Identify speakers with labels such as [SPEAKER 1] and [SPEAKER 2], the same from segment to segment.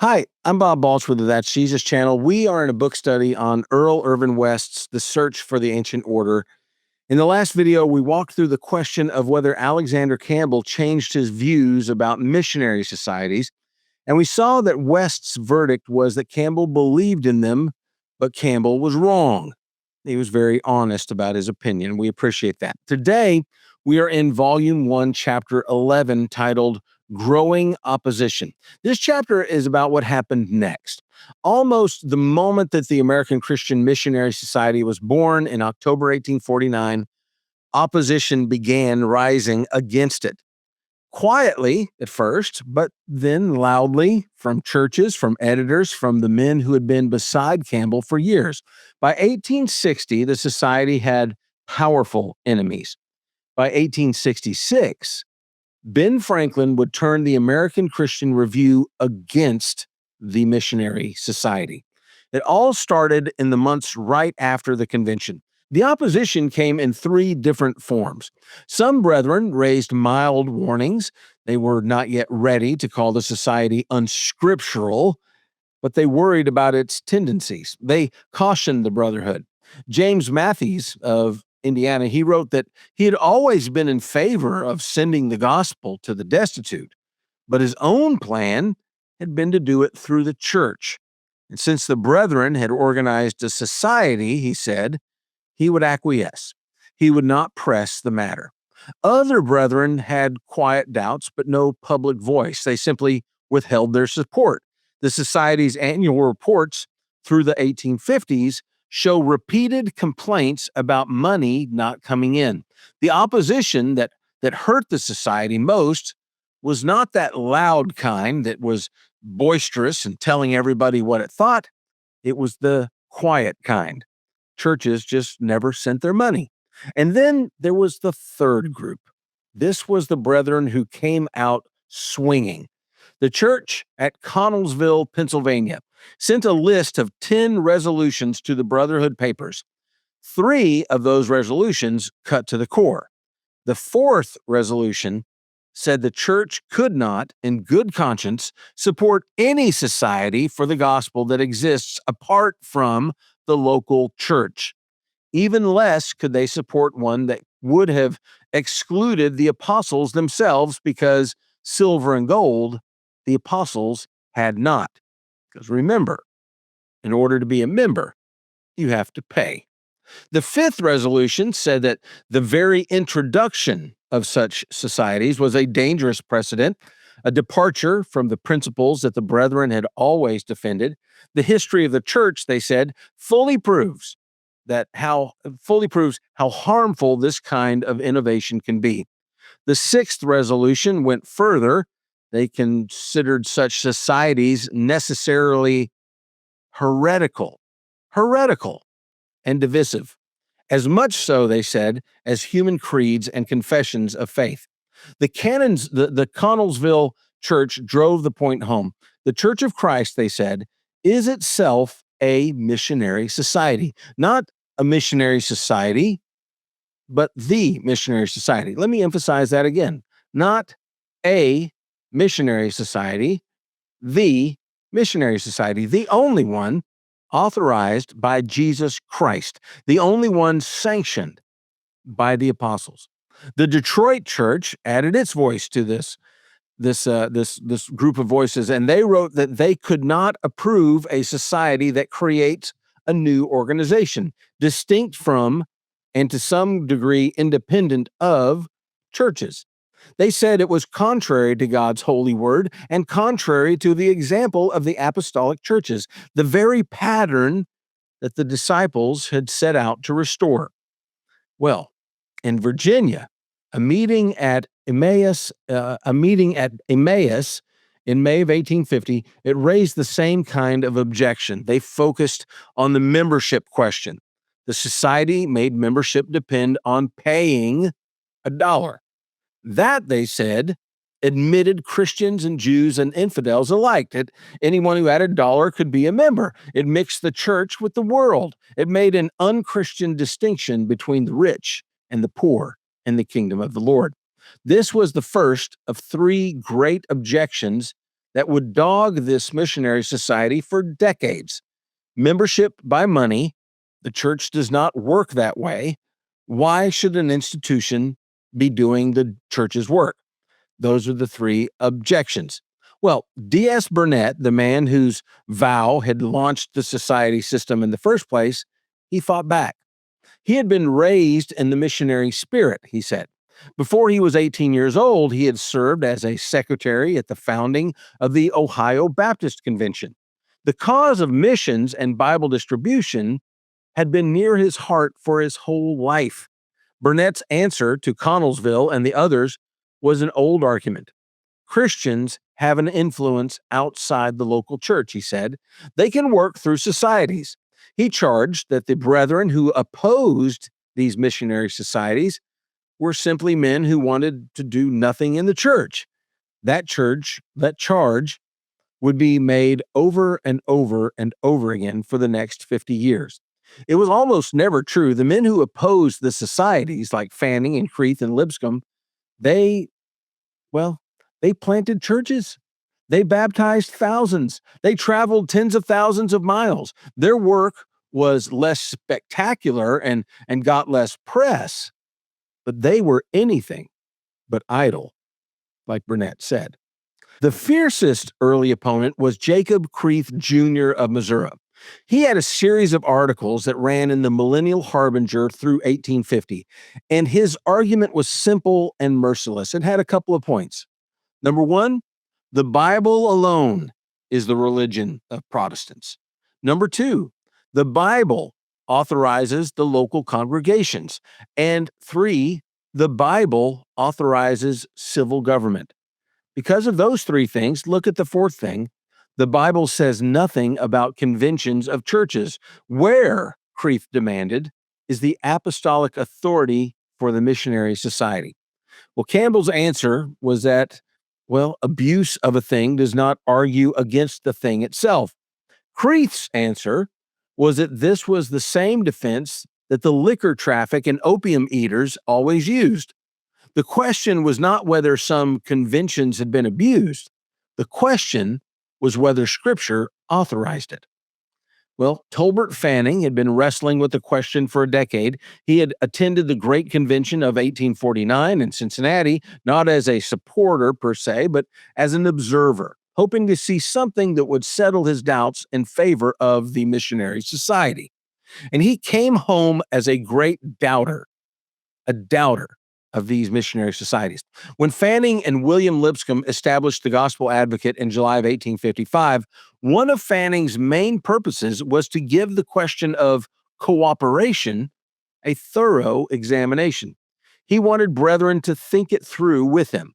[SPEAKER 1] Hi, I'm Bob Balch with the That's Jesus channel. We are in a book study on Irvin West's The Search for the Ancient Order. In the last video, we walked through the question of whether Alexander Campbell changed his views about missionary societies, and we saw that West's verdict was that Campbell believed in them, but Campbell was wrong. He was very honest about his opinion. We appreciate that. Today, we are in Volume 1, Chapter 11, titled Growing Opposition. This chapter is about what happened next. Almost the moment that the American Christian Missionary Society was born in October 1849, opposition began rising against it. Quietly at first, but then loudly from churches, from editors, from the men who had been beside Campbell for years. By 1860, the society had powerful enemies. By 1866, Ben Franklin would turn the American Christian Review against the Missionary Society. It all started in the months right after the convention. The opposition came in three different forms. Some brethren raised mild warnings. They were not yet ready to call the society unscriptural, but they worried about its tendencies. They cautioned the brotherhood. James Matthews of Indiana, he wrote that he had always been in favor of sending the gospel to the destitute, but his own plan had been to do it through the church. And since the brethren had organized a society, he said, he would acquiesce. He would not press the matter. Other brethren had quiet doubts, but no public voice. They simply withheld their support. The society's annual reports through the 1850s show repeated complaints about money not coming in. The opposition that hurt the society most was not that loud kind that was boisterous and telling everybody what it thought. It was the quiet kind. Churches just never sent their money. And then there was the third group. This was the brethren who came out swinging. The church at Connellsville, Pennsylvania, sent a list of 10 resolutions to the Brotherhood papers. 3 of those resolutions cut to the core. The fourth resolution said the church could not, in good conscience, support any society for the gospel that exists apart from the local church. Even less could they support one that would have excluded the apostles themselves, because silver and gold the apostles had not. Because remember, in order to be a member, you have to pay. The fifth resolution said that the very introduction of such societies was a dangerous precedent, a departure from the principles that the brethren had always defended. The history of the church, they said, fully proves how harmful this kind of innovation can be. The sixth resolution went further. They considered such societies necessarily heretical, and divisive. As much so, they said, as human creeds and confessions of faith. The Connellsville church drove the point home. The Church of Christ, they said, is itself a missionary society. Not a missionary society, but the missionary society. Let me emphasize that again. Not a missionary society, the missionary society, the only one authorized by Jesus Christ, the only one sanctioned by the apostles. The Detroit church added its voice to this group of voices, and they wrote that they could not approve a society that creates a new organization, distinct from and to some degree independent of churches. They said it was contrary to God's holy word and contrary to the example of the apostolic churches, the very pattern that the disciples had set out to restore. Well, in Virginia, a meeting at Emmaus in May of 1850, it raised the same kind of objection. They focused on the membership question. The society made membership depend on paying $1. That, they said, admitted Christians and Jews and infidels alike. That anyone who had $1 could be a member. It mixed the church with the world. It made an unchristian distinction between the rich and the poor in the kingdom of the Lord. This was the first of 3 great objections that would dog this missionary society for decades. Membership by money. The church does not work that way. Why should an institution be doing the church's work? Those are the three objections. Well, D.S. Burnet, the man whose vow had launched the society system in the first place, he fought back. He had been raised in the missionary spirit, he said. Before he was 18 years old, he had served as a secretary at the founding of the Ohio Baptist Convention. The cause of missions and Bible distribution had been near his heart for his whole life. Burnet's answer to Connellsville and the others was an old argument. Christians have an influence outside the local church, he said. They can work through societies. He charged that the brethren who opposed these missionary societies were simply men who wanted to do nothing in the church. That charge would be made over and over and over again for the next 50 years. It was almost never true. The men who opposed the societies like Fanning and Creeth and Lipscomb, they planted churches. They baptized thousands. They traveled tens of thousands of miles. Their work was less spectacular and got less press, but they were anything but idle, like Burnet said. The fiercest early opponent was Jacob Creeth Jr. of Missouri. He had a series of articles that ran in the Millennial Harbinger through 1850, and his argument was simple and merciless. It had a couple of points. Number one, the Bible alone is the religion of Protestants. Number two, the Bible authorizes the local congregations. And three, the Bible authorizes civil government. Because of those three things, look at the fourth thing. The Bible says nothing about conventions of churches. Where, Creeth demanded, is the apostolic authority for the missionary society? Well, Campbell's answer was that, abuse of a thing does not argue against the thing itself. Creeth's answer was that this was the same defense that the liquor traffic and opium eaters always used. The question was not whether some conventions had been abused. The question was whether Scripture authorized it. Well, Tolbert Fanning had been wrestling with the question for a decade. He had attended the Great Convention of 1849 in Cincinnati, not as a supporter per se, but as an observer, hoping to see something that would settle his doubts in favor of the missionary society. And he came home as a great doubter, a doubter of these missionary societies. When Fanning and William Lipscomb established the Gospel Advocate in July of 1855, one of Fanning's main purposes was to give the question of cooperation a thorough examination. He wanted brethren to think it through with him.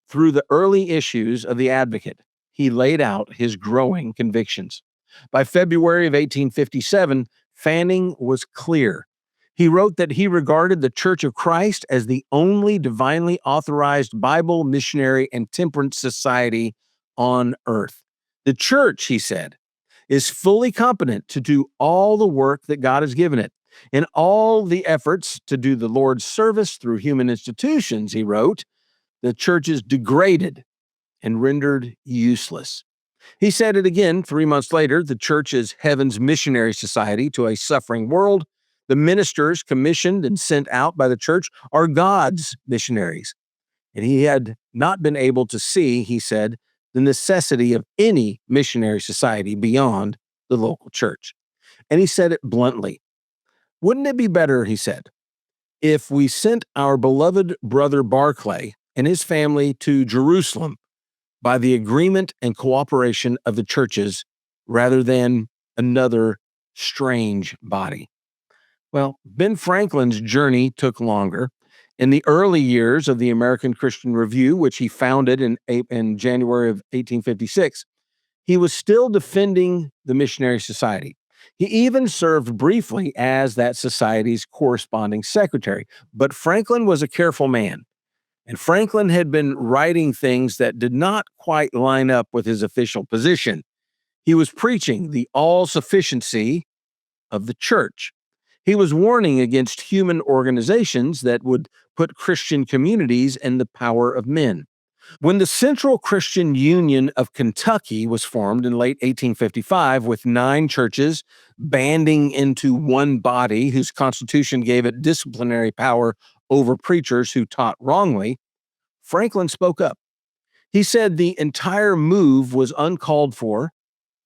[SPEAKER 1] Through the early issues of the Advocate, he laid out his growing convictions. By February of 1857, Fanning was clear. He wrote that he regarded the Church of Christ as the only divinely authorized Bible, missionary, and temperance society on earth. The church, he said, is fully competent to do all the work that God has given it. In all the efforts to do the Lord's service through human institutions, he wrote, the church is degraded and rendered useless. He said it again 3 months later, the church is heaven's missionary society to a suffering world. The ministers commissioned and sent out by the church are God's missionaries. And he had not been able to see, he said, the necessity of any missionary society beyond the local church. And he said it bluntly. Wouldn't it be better, he said, if we sent our beloved brother Barclay and his family to Jerusalem by the agreement and cooperation of the churches rather than another strange body? Well, Ben Franklin's journey took longer. In the early years of the American Christian Review, which he founded in January of 1856, he was still defending the missionary society. He even served briefly as that society's corresponding secretary. But Franklin was a careful man, and Franklin had been writing things that did not quite line up with his official position. He was preaching the all-sufficiency of the church. He was warning against human organizations that would put Christian communities in the power of men. When the Central Christian Union of Kentucky was formed in late 1855, with 9 churches banding into one body whose constitution gave it disciplinary power over preachers who taught wrongly, Franklin spoke up. He said the entire move was uncalled for,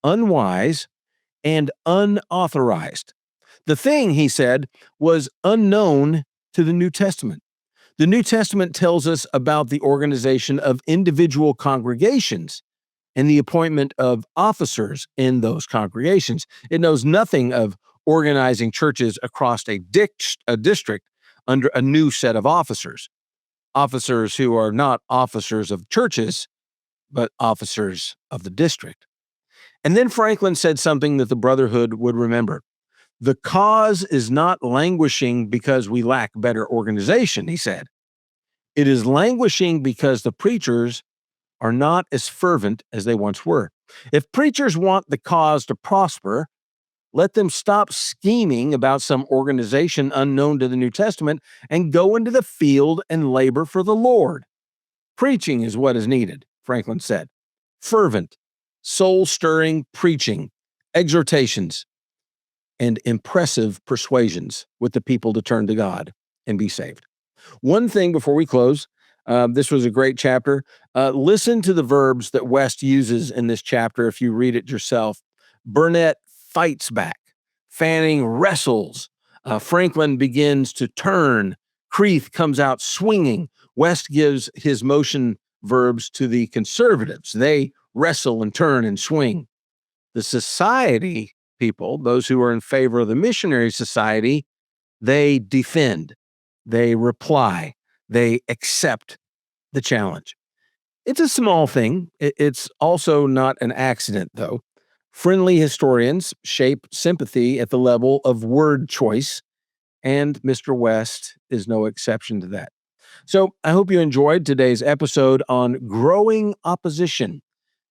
[SPEAKER 1] unwise, and unauthorized. The thing, he said, was unknown to the New Testament. The New Testament tells us about the organization of individual congregations and the appointment of officers in those congregations. It knows nothing of organizing churches across a district under a new set of officers who are not officers of churches, but officers of the district. And then Franklin said something that the Brotherhood would remember. The cause is not languishing because we lack better organization, he said. It is languishing because the preachers are not as fervent as they once were. If preachers want the cause to prosper, let them stop scheming about some organization unknown to the New Testament and go into the field and labor for the Lord. Preaching is what is needed, Franklin said. Fervent, soul-stirring preaching, exhortations, and impressive persuasions with the people to turn to God and be saved. One thing before we close, this was a great chapter. Listen to the verbs that West uses in this chapter if you read it yourself. Burnet fights back. Fanning wrestles. Franklin begins to turn. Creeth comes out swinging. West gives his motion verbs to the conservatives. They wrestle and turn and swing. The society people, those who are in favor of the missionary society, they defend, they reply, they accept the challenge. It's a small thing. It's also not an accident, though. Friendly historians shape sympathy at the level of word choice, and Mr. West is no exception to that. So I hope you enjoyed today's episode on growing opposition.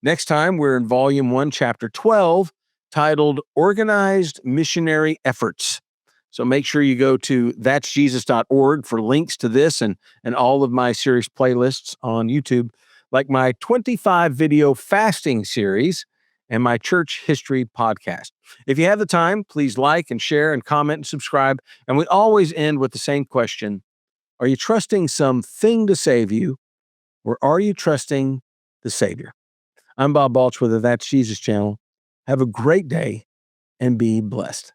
[SPEAKER 1] Next time, we're in Volume 1, Chapter 12, titled Organized Missionary Efforts. So make sure you go to thatsjesus.org for links to this and all of my series playlists on YouTube, like my 25 video fasting series and my church history podcast. If you have the time, please like and share and comment and subscribe. And we always end with the same question. Are you trusting something to save you, or are you trusting the Savior? I'm Bob Balch with the That's Jesus channel. Have a great day and be blessed.